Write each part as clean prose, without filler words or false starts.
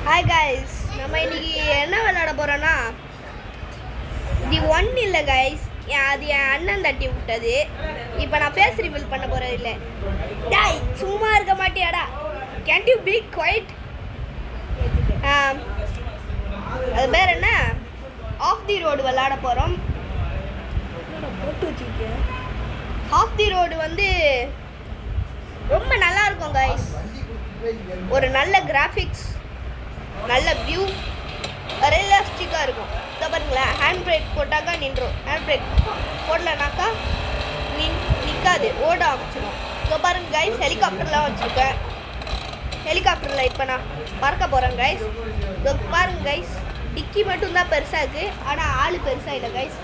Hi guys, நம்ம இன்னைக்கு என்ன விளையாட போகிறோன்னா தி ஒன் இல்லை கைஸ், அது என் அண்ணன் தட்டி விட்டது. இப்போ நான் ஃபேஸ் ரிவீல் பண்ண போகிறது இல்லை. டாய் சும்மா இருக்க மாட்டியாடா, கேன்ட் யூ பி குவைட். அது பேர் என்ன, ஆஃப் தி ரோடு விளையாட போகிறோம். போட்டு வச்சுருக்கேன். ஆஃப் தி ரோடு வந்து ரொம்ப நல்லா இருக்கும் கைஸ். ஒரு நல்ல கிராஃபிக்ஸ், நல்ல வியூ, ரியலிஸ்டிக்காக இருக்கும். இதை பாருங்களேன், ஹேண்ட் பிரேக் போட்டாக்கா நின்றோம், ஹேண்ட் பிரேக் போடலனாக்கா நிற்காது, ஓட ஆரம்பிச்சிடும். இதை பாருங்க கைஸ், ஹெலிகாப்டர்லாம் வச்சுருக்கேன். ஹெலிகாப்டரில் இப்போ நான் பறக்க போகிறேன் கைஸ். இதை பாருங்க கைஸ், டிக்கி மட்டும்தான் பெருசாக இருக்குது, ஆனால் ஆள் பெருசாக இல்லை கைஸ்.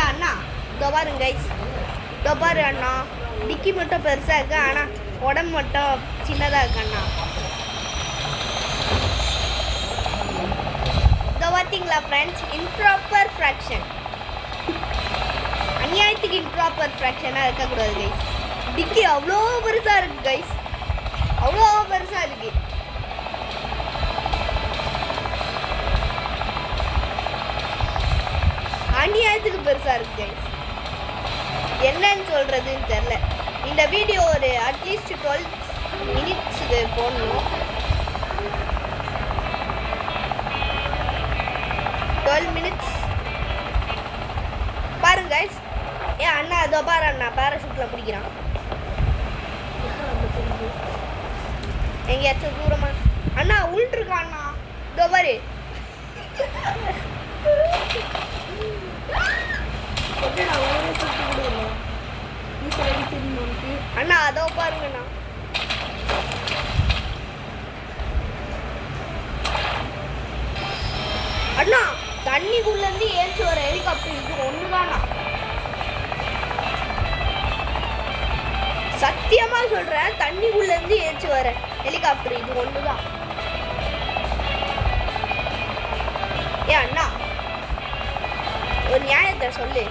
அண்ணா இதோ பாருங்க கைஸ், இதோ பாரு அண்ணா, டிக்கி மட்டும் பெருசாக இருக்குது, ஆனால் உடம்பு மட்டும் சின்னதாக இருக்கு அண்ணா. இதோ பார்த்தீங்களா ஃப்ரெண்ட்ஸ், இம்ப்ராப்பர் ஃப்ராக்ஷன். அநியாயத்துக்கு இம்ப்ராப்பர் ஃப்ராக்ஷனாக இருக்கக்கூடாது கைஸ். டிக்கி அவ்வளோ பெருசாக இருக்குது கைஸ், அவ்வளோ பெருசாக இருக்குது. அநியாயத்துக்கு பெருசாக இருக்குது கைஸ். என்னன்னு சொல்கிறதுன்னு தெரில. இந்த வீடியோ ஒரு அட்லீஸ்ட் 12 மினிட்ஸுக்கு போடணும். 12 மினிட்ஸ் பாருங்க கைஸ். அண்ணா அதோ பாரு அண்ணா, பேராஷூட்டில் பிடிக்கிறான். எங்கேயாச்சும் தூரமா அண்ணா உள்ட்ருக்கான் அண்ணா, இதோ பாரு. அண்ணா அதோ பாருங்கண்ணா. அண்ணா தண்ணிக்குள்ளேருந்து ஏற்றி வர ஹெலிகாப்டர் இது ஒன்றுதாண்ணா, சத்தியமாக சொல்கிறேன். தண்ணிக்குள்ளேருந்து ஏற்றி வர ஹெலிகாப்டர் இது ஒன்று தான். அண்ணா ஒரு நியாயத்தை சொல்லு,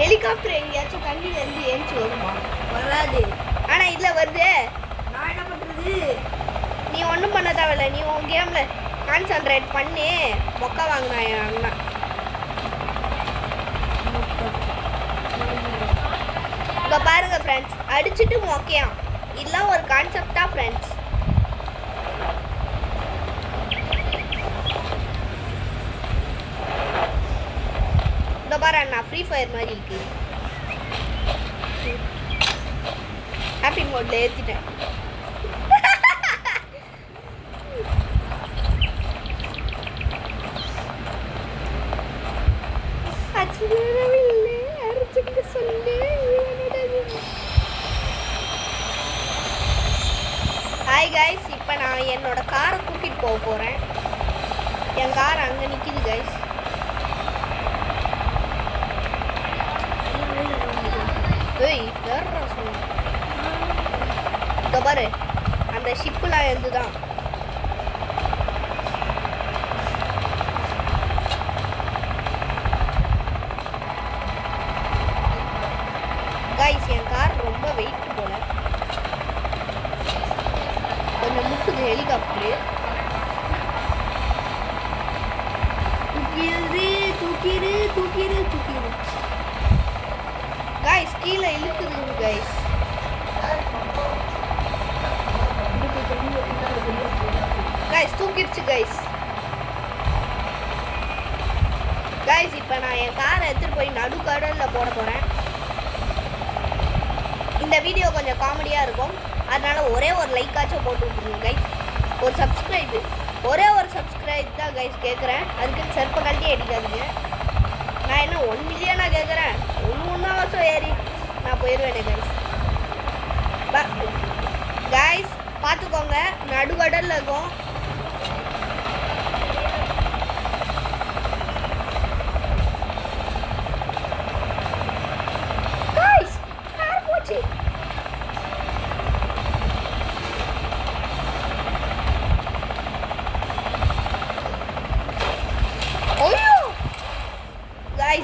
ஹெலிகாப்டர் எங்கேயாச்சும் தண்ணியிலேருந்து ஏஞ்சி வருமா? வராது. ஆனால் இதில் வருது. நான் என்ன பண்ணுறது? நீ ஒன்றும் பண்ண தேவையில்ல, நீ உன் கேமில் கான்சன்ட்ரேட் பண்ணி மொக்கா வாங்கினா என் அண்ணா. இப்போ பாருங்க ஃப்ரெண்ட்ஸ், அடிச்சுட்டு மொக்கையாம், இதெல்லாம் ஒரு கான்செப்டா ஃப்ரெண்ட்ஸ். இந்த பாரு அண்ணா, ஃப்ரீ ஃபயர் மாதிரி இருக்கு. ஹாப்பி மோட்ல ஏற்றிட்டேன். ஹாய் கைஸ், இப்போ நான் என்னோட காரை கூட்டிகிட்டு போக போகிறேன். என் கார் அங்கே நிற்கிது கைஸ். இதோ பாரு, அந்த ஷிப்புலாம் எழுதுதான். கைஸ் என் கார் ரொம்ப வெயிட் போல, கொஞ்சம் முக்குது ஹெலிகாப்டரு. தூக்கிடு தூக்கிடு தூக்கிடு தூக்கிடு கைஸ், கீழே இழுக்குது கைஸ். கைஸ் தூக்கிடுச்சு கைஸ். கைஸ் இப்போ நான் என் காரை எடுத்துகிட்டு போய் நடுக்கடலில் போட போகிறேன். இந்த வீடியோ கொஞ்சம் காமெடியாக இருக்கும், அதனால் ஒரே ஒரு லைக்காச்சும் போட்டு விட்டுருங்க கைஸ். ஒரு சப்ஸ்கிரைப், ஒரே ஒரு சப்ஸ்கிரைப் தான் கைஸ் கேட்குறேன். அதுக்குன்னு செருப்பை கழட்டி அடிக்காதுங்க. நான் என்ன 1 மில்லியனாக கேட்குறேன், ஒன்று வருஷம் ஏறி நான் போயிடுவேனே கைஸ். கைஸ் பார்த்துக்கோங்க, நடுக்கடலில் இருக்கும்.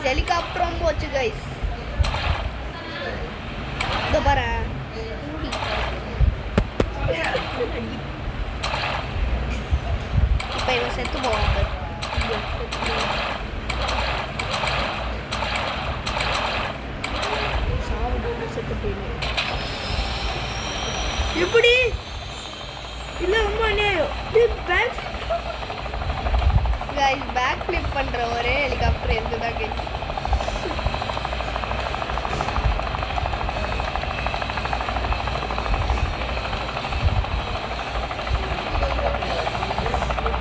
ஹெலிகாப்டரும் போச்சு கைஸ். இதோ பாரு, இப்போ இவன் செத்து போவான் பாரு. எப்படி இல்லை ரொம்ப பேக் பேக் ஃபிளிப் பண்ணுற ஒரே ஹெலிகாப்டர் இருந்துதான் கைஸ்.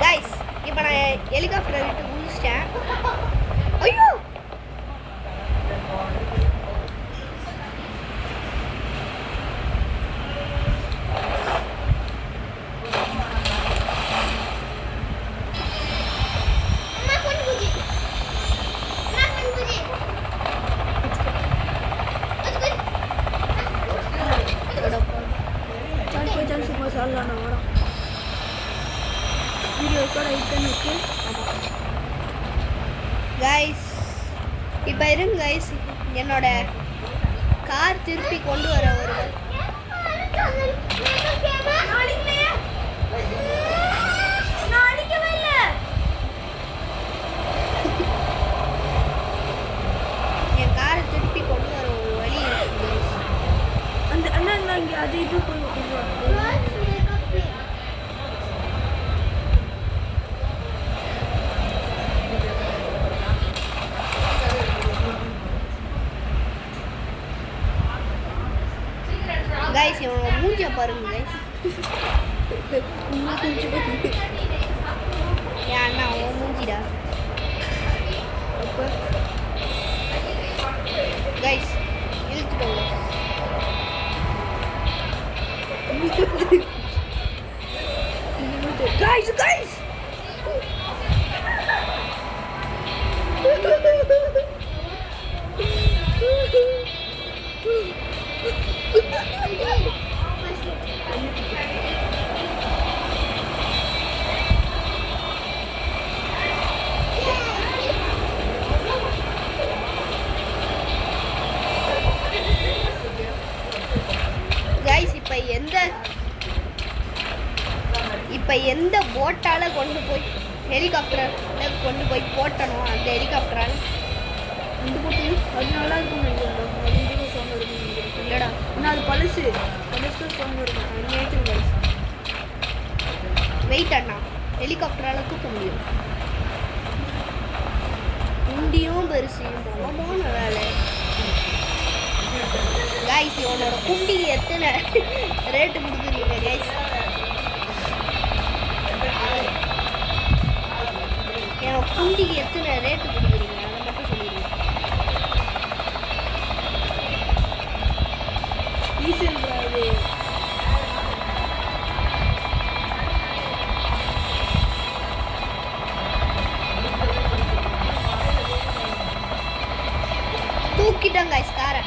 கைஸ் இப்போ நான் ஹெலிகாப்டரை விட்டு குதிச்சிட்டேன். ஐயோ கைஸ் இப்போ இருங்க கைஸ், என்னோட கார் திருப்பி கொண்டு வர வருவேன். என் காரை திருப்பி கொண்டு வர ஒரு வழி இருக்கு. அந்த அண்ணா இங்கே அது இது கைஸ், இவன் மூஞ்சியை பாருங்க கைஸ். ஏன் அண்ணா அவன் மூஞ்சிடா. கைஸ் இழுத்துட்டோம் கைஸ். கைஸ் இப்போ எந்த போட்டால் கொண்டு போய் ஹெலிகாப்டரில் கொண்டு போய் போட்டணும், அந்த ஹெலிகாப்டரால் அந்த போட்டு அது நல்லா இருக்கும். இல்லைடா இன்னும் அது பழசு சாங் இருக்கும். நேற்று வெயிட் அண்ணா, ஹெலிகாப்டரால் தூக்க முடியும். குண்டியும் பெருசு போன வேலை. கைஸ் இவனோட குண்டிக்கு எத்தனை ரேட்டு கொடுக்குறீங்க கைஸ்? என் குண்டிக்கு எத்தனை ரேட்டு கொடுக்குறீங்க அதை மட்டும் சொல்லிடுங்க. டீசல் பிராது தூக்கிட்டோம் கைஸ் காரை.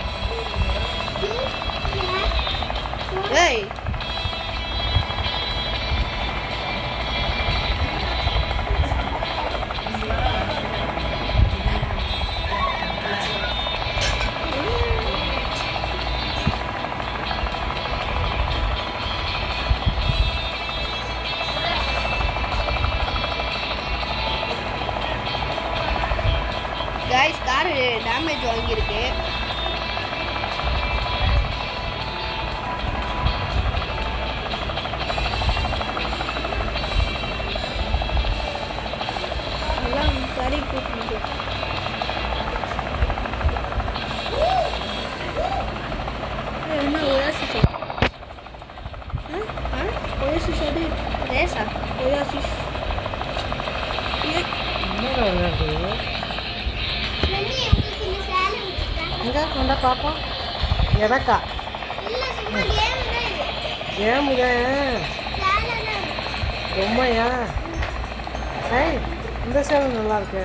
ஏய் கைஸ் கார் டேமேஜ் வாங்கியிருக்கு. சரி என்ன ஓயாசிஸ் ஓயாசிஸ் அது ரேசா ஓயாசிஸ் எங்கே கொண்டா பார்ப்போம். எதக்கா ஏமுதா பொம்மையா? ஏய் இந்த சேலை நல்லா இருக்கு.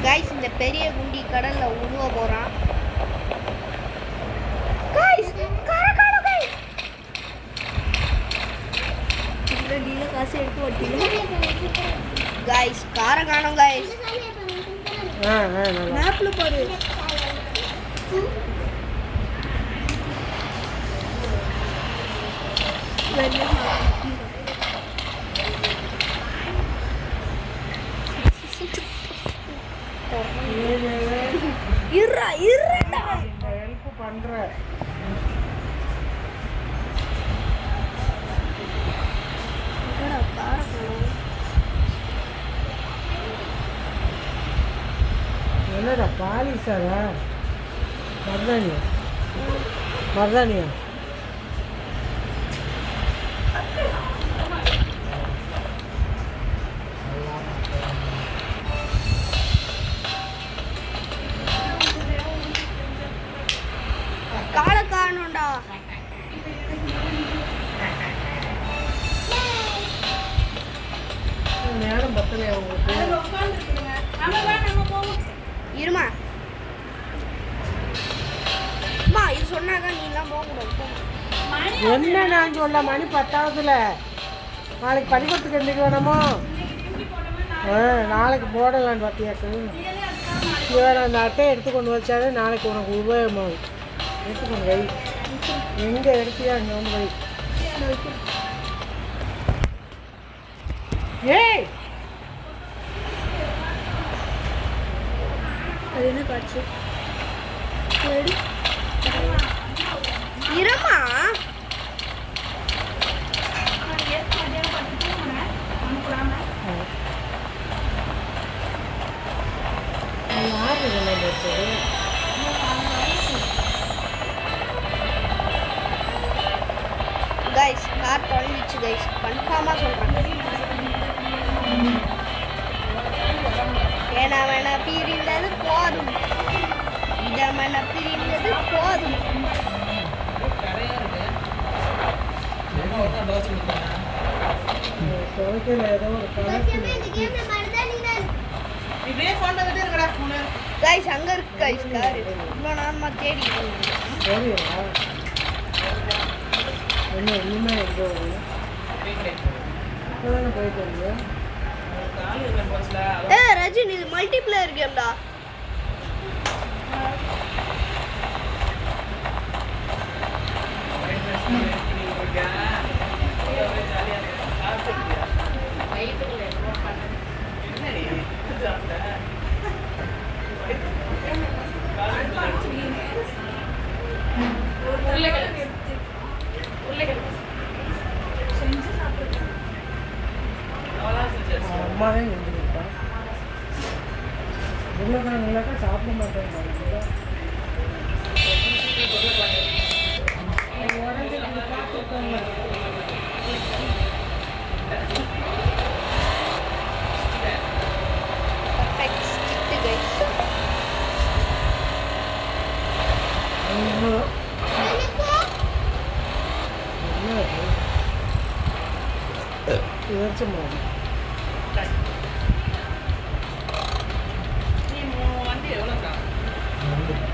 கைஸ் இந்த பெரிய குண்டி கடல்ல உழுவ போறான். கைஸ் காரை காணோம் கைஸ். இந்த டீல காசு எடுத்து வட்டில கைஸ் காரை காணோம் கைஸ். மேப்ல பாரு. வெள்ளை இருடா இருடா ஹெல்ப் பண்ணுறேன். என்னடா காரக்கணும் என்னடா பாலிசாரா மருதாணியா மருதாணியா? காலை காணோம்டா. நேரம் பத்தலையா உங்களுக்கு? இருமா அம்மா இது சொன்னாக்கா நீ எல்லாம் போகக்கூடாது போமா. என்ன நான் சொல்ல மணி 10ஆவதுல நாளைக்கு பள்ளிக்கூடத்துக்கு எந்திரிக்க வேணாமோ? நாளைக்கு போடலான்னு பார்த்தியாக்கு. இவன் அந்த அட்டையை எடுத்து கொண்டு வச்சாலே நாளைக்கு உனக்கு உபயோகமாகும். எடுத்துக்கொண்டு வை. எங்கே எடுத்தியா அங்கே வந்து வை. ஏய் அது என்ன காட்சி இருமா யார் இதெல்லாம் வச்சது? கைஸ் கார் தொலைஞ்சிச்சு கைஸ் கன்ஃபார்மாக சொல்கிறேன். வேணா பிரிந்தது போதும் இடமென பிரிந்தது போதும். துவைக்கல ஏதோ ஒரு கைஸ் அங்கே இருக்கு கைஸ் கார் இவ்வளோ நேரமாக தேடி சரியா? என்ன இனிமே எங்கே வரும்? இப்போதானே போயிட்டு வந்து ரஜினி இது மல்டிப்ளேயர் கேம்டா. அம்மா தான் எழுந்திருப்பா. உருளைக்கிழங்குலாக்கா சாப்பிட மாட்டேன். உடஞ்சி பார்த்துருக்காங்க. Perfect skid guys. என்ன இறைச்ச மாதிரி